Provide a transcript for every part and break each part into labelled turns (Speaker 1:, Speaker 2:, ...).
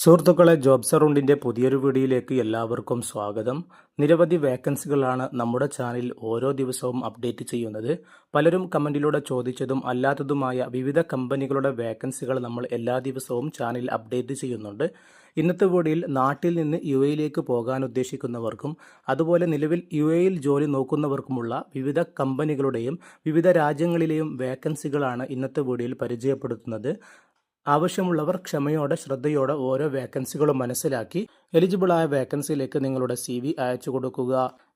Speaker 1: സുഹൃത്തുക്കളെ, ജോബ്സ് അറൗണ്ടിൻ്റെ പുതിയൊരു വീഡിയോയിലേക്ക് എല്ലാവർക്കും സ്വാഗതം. നിരവധി വേക്കൻസികളാണ് നമ്മുടെ ചാനലിൽ ഓരോ ദിവസവും അപ്ഡേറ്റ് ചെയ്യുന്നത്. പലരും കമൻറ്റിലൂടെ ചോദിച്ചതും അല്ലാത്തതുമായ വിവിധ കമ്പനികളുടെ വേക്കൻസികൾ നമ്മൾ എല്ലാ ദിവസവും ചാനലിൽ അപ്ഡേറ്റ് ചെയ്യുന്നുണ്ട്. ഇന്നത്തെ വീഡിയോയിൽ നാട്ടിൽ നിന്ന് യുഎഇയിലേക്ക് പോകാൻ ഉദ്ദേശിക്കുന്നവർക്കും അതുപോലെ നിലവിൽ യുഎഇയിൽ ജോലി നോക്കുന്നവർക്കുമുള്ള വിവിധ കമ്പനികളുടെയും വിവിധ രാജ്യങ്ങളിലെയും വേക്കൻസികളാണ് ഇന്നത്തെ വീഡിയോയിൽ പരിചയപ്പെടുത്തുന്നത്. ആവശ്യമുള്ളവർ ക്ഷമയോടെ ശ്രദ്ധയോടെ ഓരോ വേക്കൻസികളും മനസ്സിലാക്കി എലിജിബിളായ വേക്കൻസിയിലേക്ക് നിങ്ങളുടെ CV അയച്ചു കൊടുക്കുക.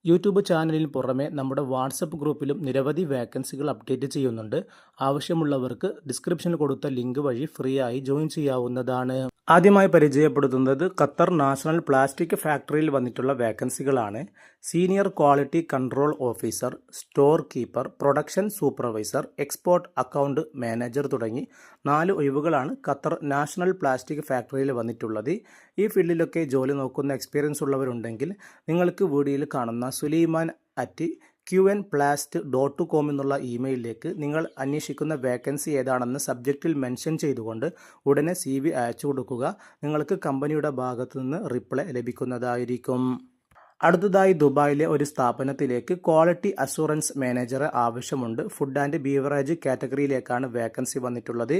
Speaker 1: യൂട്യൂബ് ചാനലിന് പുറമെ നമ്മുടെ വാട്സപ്പ് ഗ്രൂപ്പിലും നിരവധി വേക്കൻസികൾ അപ്ഡേറ്റ് ചെയ്യുന്നുണ്ട്. ആവശ്യമുള്ളവർക്ക് ഡിസ്ക്രിപ്ഷനിൽ കൊടുത്ത ലിങ്ക് വഴി ഫ്രീ ആയി ജോയിൻ ചെയ്യാവുന്നതാണ്. ആദ്യമായി പരിചയപ്പെടുത്തുന്നത് ഖത്തർ നാഷണൽ പ്ലാസ്റ്റിക് ഫാക്ടറിയിൽ വന്നിട്ടുള്ള വേക്കൻസികളാണ്. Senior quality control officer, store keeper, production supervisor, export account manager തുടങ്ങി 4 ഒഴിവുകളാണ് ഖത്തർ നാഷണൽ പ്ലാസ്റ്റിക് ഫാക്ടറിയിൽ വന്നിട്ടുള്ളത്. ഈ ഫീൽഡിലൊക്കെ ജോലി നോക്കുന്ന എക്സ്പീരിയൻസ് ഉള്ളവരുണ്ടെങ്കിൽ നിങ്ങൾക്ക് വീഡിയോയിൽ കാണുന്ന suleiman@qnplast.com എന്നുള്ള ഇമെയിലിലേക്ക് നിങ്ങൾ അന്വേഷിക്കുന്ന വേക്കൻസി ഏതാണെന്ന് സബ്ജക്റ്റിൽ മെൻഷൻ ചെയ്തുകൊണ്ട് ഉടനെ CV അയച്ചു കൊടുക്കുക. നിങ്ങൾക്ക് കമ്പനിയുടെ ഭാഗത്തു നിന്ന് റിപ്ലൈ ലഭിക്കുന്നതായിരിക്കും. അടുത്തതായി ദുബായിലെ ഒരു സ്ഥാപനത്തിലേക്ക് ക്വാളിറ്റി അഷുറൻസ് മാനേജറെ ആവശ്യമുണ്ട്. ഫുഡ് ആൻഡ് ബീവറേജ് കാറ്റഗറിയിലേക്കാണ് വേക്കൻസി വന്നിട്ടുള്ളത്.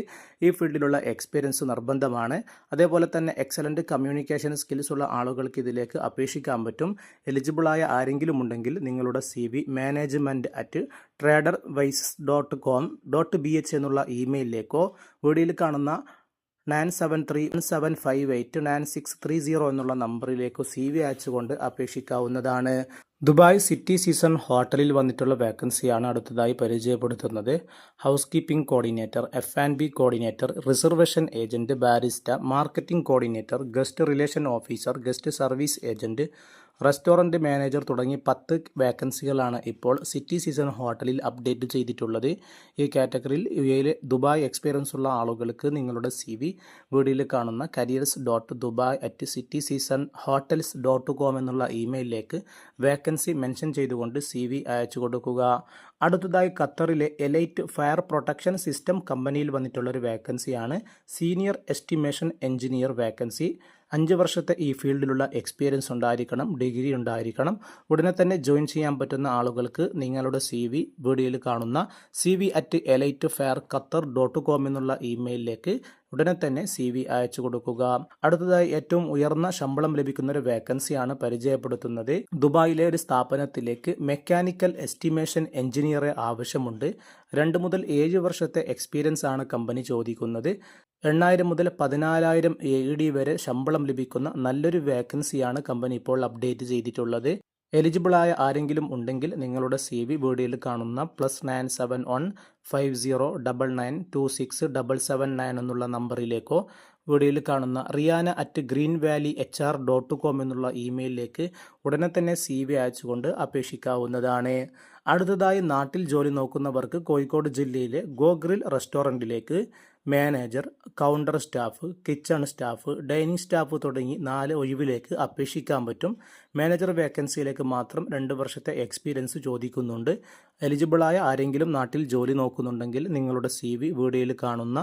Speaker 1: ഈ ഫീൽഡിലുള്ള എക്സ്പീരിയൻസ് നിർബന്ധമാണ്. അതേപോലെ തന്നെ എക്സലൻറ്റ് കമ്മ്യൂണിക്കേഷൻ സ്കിൽസ് ഉള്ള ആളുകൾക്ക് ഇതിലേക്ക് അപേക്ഷിക്കാൻ പറ്റും. എലിജിബിളായ ആരെങ്കിലും ഉണ്ടെങ്കിൽ നിങ്ങളുടെ CV management@traderwise.com.bh എന്നുള്ള ഇമെയിലിലേക്കോ വീഡിയോയിൽ കാണുന്ന 9737589630 എന്നുള്ള നമ്പറിലേക്ക് CV അയച്ചുകൊണ്ട് അപേക്ഷിക്കാവുന്നതാണ്. ദുബായ് സിറ്റി സീസൺ ഹോട്ടലിൽ വന്നിട്ടുള്ള വേക്കൻസിയാണ് അടുത്തതായി പരിചയപ്പെടുത്തുന്നത്. House keeping coordinator, F&B coordinator, reservation agent, barista, marketing coordinator, guest relation officer, guest service agent, restaurant manager തുടങ്ങി 10 വേക്കൻസികളാണ് ഇപ്പോൾ സിറ്റി സീസൺ ഹോട്ടലിൽ അപ്ഡേറ്റ് ചെയ്തിട്ടുള്ളത്. ഈ കാറ്റഗറിയിൽ യുഎഇയിലെ ദുബായ് എക്സ്പീരിയൻസ് ഉള്ള ആളുകൾക്ക് നിങ്ങളുടെ CV വീഡിയോയിൽ കാണുന്ന careers.dubai@cityseasonhotels.com എന്നുള്ള ഇമെയിലിലേക്ക് വേക്കൻസി മെൻഷൻ ചെയ്തുകൊണ്ട് CV അയച്ചു കൊടുക്കുക. അടുത്തതായി ഖത്തറിലെ എലൈറ്റ് ഫയർ പ്രൊട്ടക്ഷൻ സിസ്റ്റം കമ്പനിയിൽ വന്നിട്ടുള്ളൊരു വേക്കൻസിയാണ് സീനിയർ എസ്റ്റിമേഷൻ എഞ്ചിനീയർ വേക്കൻസി. 5 വർഷത്തെ ഈ ഫീൽഡിലുള്ള എക്സ്പീരിയൻസ് ഉണ്ടായിരിക്കണം, ഡിഗ്രി ഉണ്ടായിരിക്കണം. ഉടനെ തന്നെ ജോയിൻ ചെയ്യാൻ പറ്റുന്ന ആളുകൾക്ക് നിങ്ങളുടെ CV വീഡിയോയിൽ കാണുന്ന cv@elitefireqatar.com എന്നുള്ള ഇമെയിലിലേക്ക് ഉടനെ തന്നെ CV അയച്ചു കൊടുക്കുക. അടുത്തതായി ഏറ്റവും ഉയർന്ന ശമ്പളം ലഭിക്കുന്ന ഒരു വേക്കൻസിയാണ് പരിചയപ്പെടുത്തുന്നത്. ദുബായിലെ ഒരു സ്ഥാപനത്തിലേക്ക് മെക്കാനിക്കൽ എസ്റ്റിമേഷൻ എഞ്ചിനീയറെ ആവശ്യമുണ്ട്. 2 മുതൽ 7 വർഷത്തെ എക്സ്പീരിയൻസ് ആണ് കമ്പനി ചോദിക്കുന്നത്. 8000 മുതൽ 14000 AED വരെ ശമ്പളം ലഭിക്കുന്ന നല്ലൊരു വേക്കൻസിയാണ് കമ്പനി ഇപ്പോൾ അപ്ഡേറ്റ് ചെയ്തിട്ടുള്ളത്. എലിജിബിളായ ആരെങ്കിലും ഉണ്ടെങ്കിൽ നിങ്ങളുടെ CV വീഡിയോയിൽ കാണുന്ന +971509926779 എന്നുള്ള നമ്പറിലേക്കോ വീഡിയോയിൽ കാണുന്ന riana@greenvalleyhr.com എന്നുള്ള ഇമെയിലിലേക്ക് ഉടനെ തന്നെ CV അയച്ചുകൊണ്ട് അപേക്ഷിക്കാവുന്നതാണ്. അടുത്തതായി നാട്ടിൽ ജോലി നോക്കുന്നവർക്ക് കോഴിക്കോട് ജില്ലയിലെ ഗോ ഗ്രിൽ റെസ്റ്റോറൻറ്റിലേക്ക് manager, counter staff, kitchen staff, dining staff തുടങ്ങി 4 ഒഴിവിലേക്ക് അപേക്ഷിക്കാൻ പറ്റും. മാനേജർ വേക്കൻസിയിലേക്ക് മാത്രം 2 വർഷത്തെ എക്സ്പീരിയൻസ് ചോദിക്കുന്നുണ്ട്. എലിജിബിളായ ആരെങ്കിലും നാട്ടിൽ ജോലി നോക്കുന്നുണ്ടെങ്കിൽ നിങ്ങളുടെ CV വീഡിയോയിൽ കാണുന്ന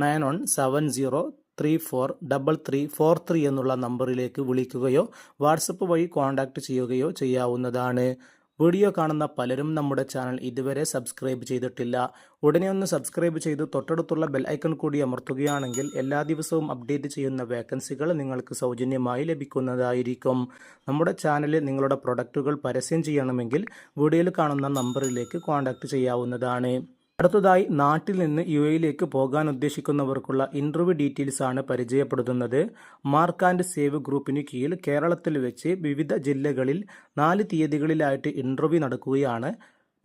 Speaker 1: 9170343343 എന്നുള്ള നമ്പറിലേക്ക് വിളിക്കുകയോ വാട്സപ്പ് വഴി കോൺടാക്റ്റ് ചെയ്യുകയോ ചെയ്യാവുന്നതാണ്. വീഡിയോ കാണുന്ന പലരും നമ്മുടെ ചാനൽ ഇതുവരെ സബ്സ്ക്രൈബ് ചെയ്തിട്ടില്ല. ഉടനെ ഒന്ന് സബ്സ്ക്രൈബ് ചെയ്ത് തൊട്ടടുത്തുള്ള ബെൽ ഐക്കൺ കൂടി അമർത്തുകയാണെങ്കിൽ എല്ലാ ദിവസവും അപ്ഡേറ്റ് ചെയ്യുന്ന വേക്കൻസികൾ നിങ്ങൾക്ക് സൗജന്യമായി ലഭിക്കുന്നതായിരിക്കും. നമ്മുടെ ചാനലിൽ നിങ്ങളുടെ പ്രൊഡക്റ്റുകൾ പരസ്യം ചെയ്യണമെങ്കിൽ വീഡിയോയിൽ കാണുന്ന നമ്പറിലേക്ക് കോൺടാക്റ്റ് ചെയ്യാവുന്നതാണ്. അടുത്തതായി നാട്ടിൽ നിന്ന് യുഎഇയിലേക്ക് പോകാൻ ഉദ്ദേശിക്കുന്നവർക്കുള്ള ഇൻ്റർവ്യൂ ഡീറ്റെയിൽസ് ആണ് പരിചയപ്പെടുത്തുന്നത്. മാർക്ക് ആൻഡ് സേവ് ഗ്രൂപ്പിന് കീഴിൽ കേരളത്തിൽ വെച്ച് വിവിധ ജില്ലകളിൽ 4 തീയതികളിലായിട്ട് ഇൻ്റർവ്യൂ നടക്കുകയാണ്.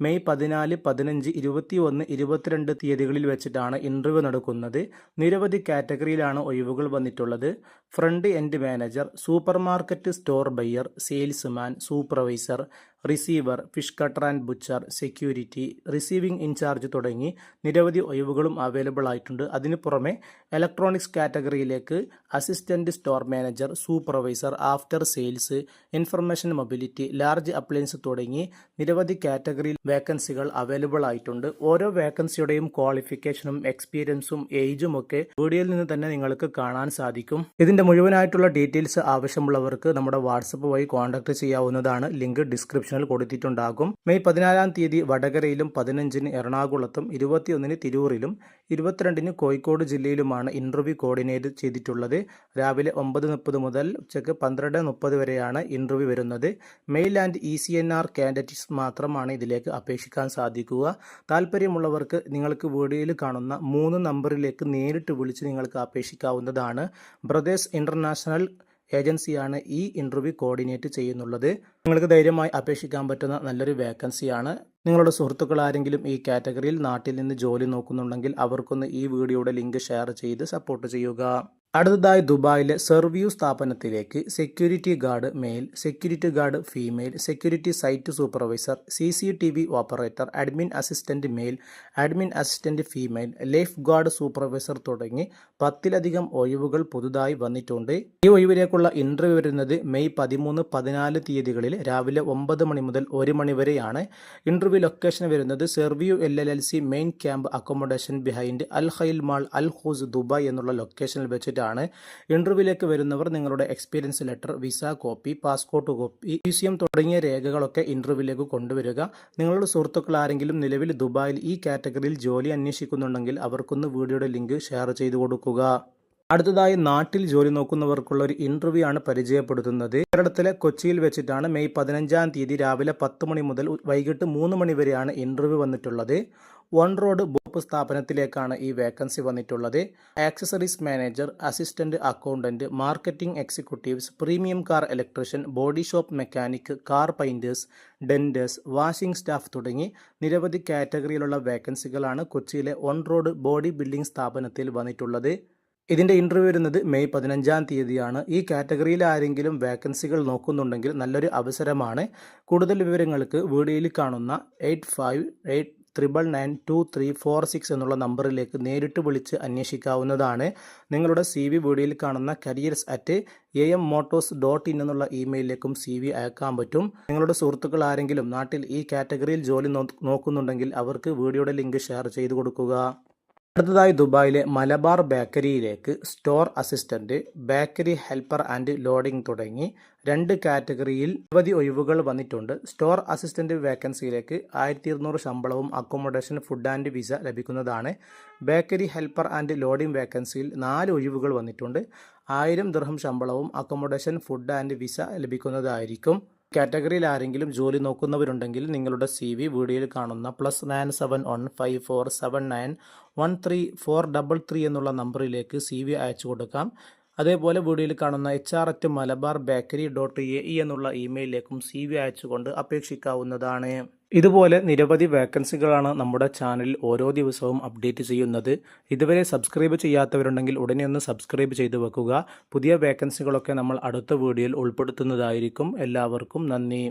Speaker 1: മെയ് 14, 15, 21, 22 തീയതികളിൽ വെച്ചിട്ടാണ് ഇൻ്റർവ്യൂ നടക്കുന്നത്. നിരവധി കാറ്റഗറിയിലാണ് ഒഴിവുകൾ വന്നിട്ടുള്ളത്. Front end manager, super market store buyer, salesman, supervisor, receiver, fish cutter and butcher, security, receiving in charge തുടങ്ങി നിരവധി ഒഴിവുകളും അവൈലബിൾ ആയിട്ടുണ്ട്. അതിനു പുറമെ ഇലക്ട്രോണിക്സ് കാറ്റഗറിയിലേക്ക് assistant store manager, supervisor, after sales, information mobility, large appliance തുടങ്ങി നിരവധി കാറ്റഗറിയിൽ വേക്കൻസികൾ അവൈലബിൾ ആയിട്ടുണ്ട്. ഓരോ വേക്കൻസിയുടെയും ക്വാളിഫിക്കേഷനും എക്സ്പീരിയൻസും ഏജും ഒക്കെ വീഡിയോയിൽ നിന്ന് തന്നെ നിങ്ങൾക്ക് കാണാൻ സാധിക്കും. ഇതിന്റെ മുഴുവനായിട്ടുള്ള ഡീറ്റെയിൽസ് ആവശ്യമുള്ളവർക്ക് നമ്മുടെ വാട്സപ്പ് വഴി കോൺടാക്ട് ചെയ്യാവുന്നതാണ്. ലിങ്ക് ഡിസ്ക്രിപ്ഷനിൽ കൊടുത്തിട്ടുണ്ടാകും. മെയ് 14 തീയതി വടകരയിലും, 15-ന് എറണാകുളത്തും, 21-ന് തിരൂരിലും, 22-ന് കോഴിക്കോട് ജില്ലയിലുമാണ് ഇന്റർവ്യൂ കോർഡിനേറ്റ് ചെയ്തിട്ടുള്ളത്. രാവിലെ 9:30 മുതൽ ഉച്ചയ്ക്ക് 12:30 വരെയാണ് ഇന്റർവ്യൂ വരുന്നത്. മെയിൽ ആൻഡ് ECNR കാൻഡിഡേറ്റ്സ് മാത്രമാണ് ഇതിലേക്ക് അപേക്ഷിക്കാൻ സാധിക്കുക. താല്പര്യമുള്ളവർക്ക് നിങ്ങൾക്ക് വീഡിയോയിൽ കാണുന്ന 3 നമ്പറിലേക്ക് നേരിട്ട് വിളിച്ച് നിങ്ങൾക്ക് അപേക്ഷിക്കാവുന്നതാണ്. ബ്രദേഴ്സ് ഇന്റർനാഷണൽ ഏജൻസിയാണ് ഈ ഇന്റർവ്യൂ കോർഡിനേറ്റ് ചെയ്യുന്നുള്ളത്. നിങ്ങൾക്ക് ധൈര്യമായി അപേക്ഷിക്കാൻ പറ്റുന്ന നല്ലൊരു വേക്കൻസിയാണ്. നിങ്ങളുടെ സുഹൃത്തുക്കൾ ആരെങ്കിലും ഈ കാറ്റഗറിയിൽ നാട്ടിൽ നിന്ന് ജോലി നോക്കുന്നുണ്ടെങ്കിൽ അവർക്കൊന്ന് ഈ വീഡിയോയുടെ ലിങ്ക് ഷെയർ ചെയ്ത് സപ്പോർട്ട് ചെയ്യുക. അടുത്തതായി ദുബായിലെ സെർവ്യൂ സ്ഥാപനത്തിലേക്ക് security guard male, security guard female, security site supervisor, CCTV operator, admin assistant male, admin assistant female, life guard supervisor തുടങ്ങി 10-ലധികം ഒഴിവുകൾ പുതുതായി വന്നിട്ടുണ്ട്. ഈ ഒഴിവിലേക്കുള്ള ഇന്റർവ്യൂ വരുന്നത് മെയ് 13, 14 തീയതികളിൽ രാവിലെ 9 മണി മുതൽ 1 മണി വരെയാണ്. ഇന്റർവ്യൂ ലൊക്കേഷൻ വരുന്നത് സെർവ്യൂ LLC main camp accommodation behind Al Khail mall, Al Quoz, Dubai എന്നുള്ള ലൊക്കേഷനിൽ വെച്ചിട്ട് ഇന്റർവ്യൂവിലേക്ക് വരുന്നവർ നിങ്ങളുടെ experience letter, visa copy, passport copy, മ്യൂസിയം തുടങ്ങിയ രേഖകളൊക്കെ ഇന്റർവ്യൂവിലേക്ക് കൊണ്ടുവരിക. നിങ്ങളുടെ സുഹൃത്തുക്കൾ ആരെങ്കിലും നിലവിൽ ദുബായിൽ ഈ കാറ്റഗറിയിൽ ജോലി അന്വേഷിക്കുന്നുണ്ടെങ്കിൽ അവർക്കൊന്ന് വീഡിയോയുടെ ലിങ്ക് ഷെയർ ചെയ്തു കൊടുക്കുക. അടുത്തതായി നാട്ടിൽ ജോലി നോക്കുന്നവർക്കുള്ള ഒരു ഇന്റർവ്യൂ ആണ് പരിചയപ്പെടുത്തുന്നത്. കേരളത്തിലെ കൊച്ചിയിൽ വെച്ചിട്ടാണ് മെയ് 15 തീയതി രാവിലെ 10 മണി മുതൽ വൈകിട്ട് 3 മണി വരെയാണ് ഇന്റർവ്യൂ വന്നിട്ടുള്ളത്. വൺ റോഡ് ബോപ്പ് സ്ഥാപനത്തിലേക്കാണ് ഈ വേക്കൻസി വന്നിട്ടുള്ളത്. Accessories manager, assistant accountant, marketing executives, premium car electrician, body shop mechanic, car painters, denters, washing staff തുടങ്ങി നിരവധി കാറ്റഗറിയിലുള്ള വേക്കൻസികളാണ് കൊച്ചിയിലെ വൺ റോഡ് ബോഡി ബിൽഡിംഗ് സ്ഥാപനത്തിൽ വന്നിട്ടുള്ളത്. ഇതിന്റെ ഇന്റർവ്യൂ വരുന്നത് മെയ് 15 തീയതിയാണ്. ഈ കാറ്റഗറിയിൽ ആരെങ്കിലും വേക്കൻസികൾ നോക്കുന്നുണ്ടെങ്കിൽ നല്ലൊരു അവസരമാണ്. കൂടുതൽ വിവരങ്ങൾക്ക് വീഡിയോയിൽ കാണുന്ന 8589992346 എന്നുള്ള നമ്പറിലേക്ക് നേരിട്ട് വിളിച്ച് അന്വേഷിക്കാവുന്നതാണ്. നിങ്ങളുടെ CV വീഡിയോയിൽ കാണുന്ന careers@ammotors.in എന്നുള്ള ഇമെയിലിലേക്കും CV അയക്കാൻ പറ്റും. നിങ്ങളുടെ സുഹൃത്തുക്കൾ ആരെങ്കിലും നാട്ടിൽ ഈ കാറ്റഗറിയിൽ ജോലി നോക്കുന്നുണ്ടെങ്കിൽ അവർക്ക് വീഡിയോയുടെ ലിങ്ക് ഷെയർ ചെയ്തു കൊടുക്കുക. അടുത്തതായി ദുബായിലെ മലബാർ ബേക്കറിയിലേക്ക് store assistant, bakery helper and loading തുടങ്ങി 2 കാറ്റഗറിയിൽ നിരവധി ഒഴിവുകൾ വന്നിട്ടുണ്ട്. സ്റ്റോർ അസിസ്റ്റന്റ് വേക്കൻസിയിലേക്ക് 1200 ശമ്പളവും അക്കോമഡേഷൻ, ഫുഡ് ആൻഡ് വിസ ലഭിക്കുന്നതാണ്. ബേക്കറി ഹെൽപ്പർ ആൻഡ് ലോഡിംഗ് വേക്കൻസിയിൽ 4 ഒഴിവുകൾ വന്നിട്ടുണ്ട്. 1000 ദിർഹം ശമ്പളവും അക്കോമഡേഷൻ, ഫുഡ് ആൻഡ് വിസ ലഭിക്കുന്നതായിരിക്കും. കാറ്റഗറിയിൽ ആരെങ്കിലും ജോലി നോക്കുന്നവരുണ്ടെങ്കിൽ നിങ്ങളുടെ CV വീഡിയോയിൽ കാണുന്ന +971547913433 എന്നുള്ള നമ്പറിലേക്ക് CV അയച്ചു കൊടുക്കാം. അതേപോലെ വീഡിയോയിൽ കാണുന്ന HR@malabarbakery.ae എന്നുള്ള ഇമെയിലിലേക്കും CV അയച്ചുകൊണ്ട് അപേക്ഷിക്കാവുന്നതാണ്. ഇതുപോലെ നിരവധി വേക്കൻസികളാണ് നമ്മുടെ ചാനലിൽ ഓരോ ദിവസവും അപ്ഡേറ്റ് ചെയ്യുന്നത്. ഇതുവരെ സബ്സ്ക്രൈബ് ചെയ്യാത്തവരുണ്ടെങ്കിൽ ഉടനെ ഒന്ന് സബ്സ്ക്രൈബ് ചെയ്തു വെക്കുക. പുതിയ വേക്കൻസികളൊക്കെ നമ്മൾ അടുത്ത വീഡിയോയിൽ ഉൾപ്പെടുത്തുന്നതായിരിക്കും. എല്ലാവർക്കും നന്ദി.